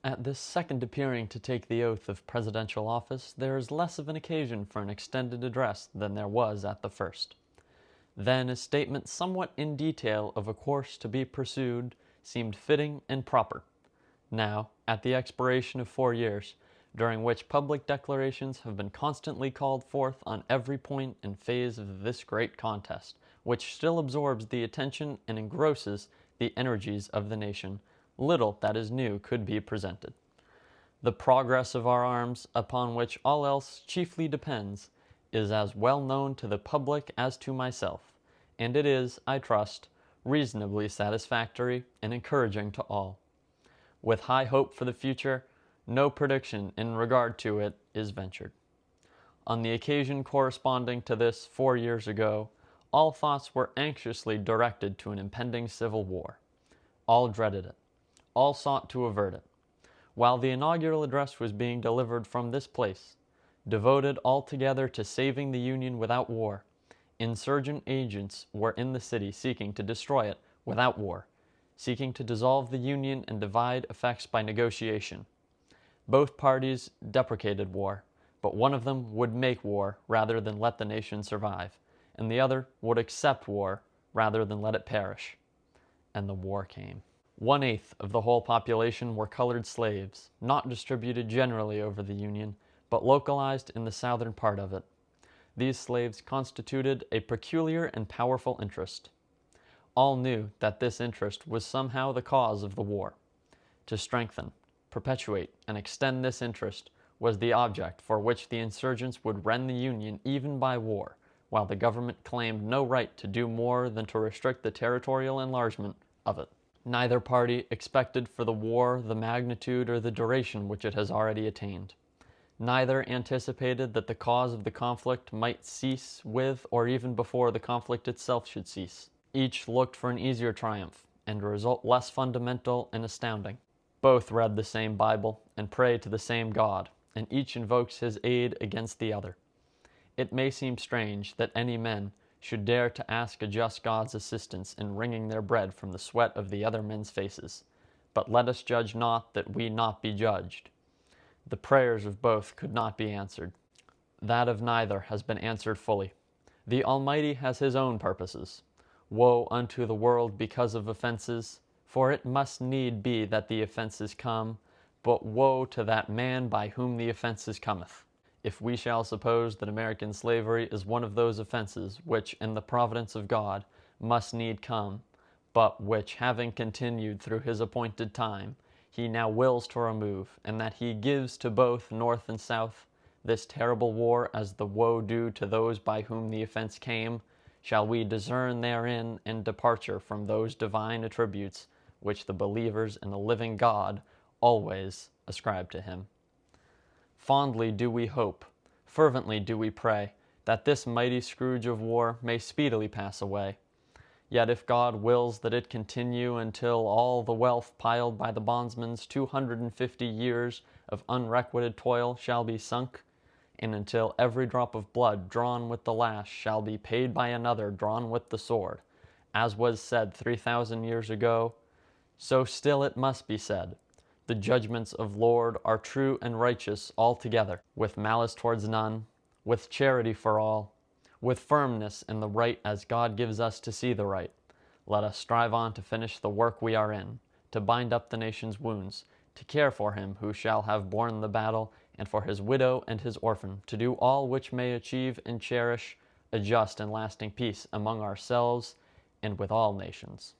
At this second appearing to take the oath of presidential office, there is less of an occasion for an extended address than there was at the first. Then a statement somewhat in detail of a course to be pursued seemed fitting and proper. Now, at the expiration of 4 years, during which public declarations have been constantly called forth on every point and phase of this great contest, which still absorbs the attention and engrosses the energies of the nation, little that is new could be presented. The progress of our arms, upon which all else chiefly depends, is as well known to the public as to myself, and it is, I trust, reasonably satisfactory and encouraging to all. With high hope for the future, no prediction in regard to it is ventured. On the occasion corresponding to this 4 years ago, all thoughts were anxiously directed to an impending civil war. All dreaded it. All sought to avert it. While the inaugural address was being delivered from this place, devoted altogether to saving the Union without war, insurgent agents were in the city seeking to destroy it without war, seeking to dissolve the Union and divide effects by negotiation. Both parties deprecated war, but one of them would make war rather than let the nation survive, and the other would accept war rather than let it perish. And the war came. 1/8 of the whole population were colored slaves, not distributed generally over the Union, but localized in the southern part of it. These slaves constituted a peculiar and powerful interest. All knew that this interest was somehow the cause of the war. To strengthen, perpetuate, and extend this interest was the object for which the insurgents would rend the Union even by war, while the government claimed no right to do more than to restrict the territorial enlargement of it. Neither party expected for the war the magnitude or the duration which it has already attained. Neither anticipated that the cause of the conflict might cease with or even before the conflict itself should cease. Each looked for an easier triumph, and a result less fundamental and astounding. Both read the same Bible and pray to the same God, and each invokes his aid against the other. It may seem strange that any men should dare to ask a just God's assistance in wringing their bread from the sweat of the other men's faces. But let us judge not that we not be judged. The prayers of both could not be answered. That of neither has been answered fully. The Almighty has his own purposes. Woe unto the world because of offenses, for it must need be that the offenses come, but woe to that man by whom the offenses cometh. If we shall suppose that American slavery is one of those offenses which, in the providence of God, must need come, but which, having continued through his appointed time, he now wills to remove, and that he gives to both North and South this terrible war as the woe due to those by whom the offense came, shall we discern therein an departure from those divine attributes which the believers in the living God always ascribe to him. Fondly do we hope, fervently do we pray, that this mighty scourge of war may speedily pass away. Yet if God wills that it continue until all the wealth piled by the bondsman's 250 years of unrequited toil shall be sunk, and until every drop of blood drawn with the lash shall be paid by another drawn with the sword, as was said 3,000 years ago, so still it must be said, the judgments of Lord are true and righteous altogether, with malice towards none, with charity for all, with firmness in the right as God gives us to see the right. Let us strive on to finish the work we are in, to bind up the nation's wounds, to care for him who shall have borne the battle, and for his widow and his orphan, to do all which may achieve and cherish a just and lasting peace among ourselves and with all nations.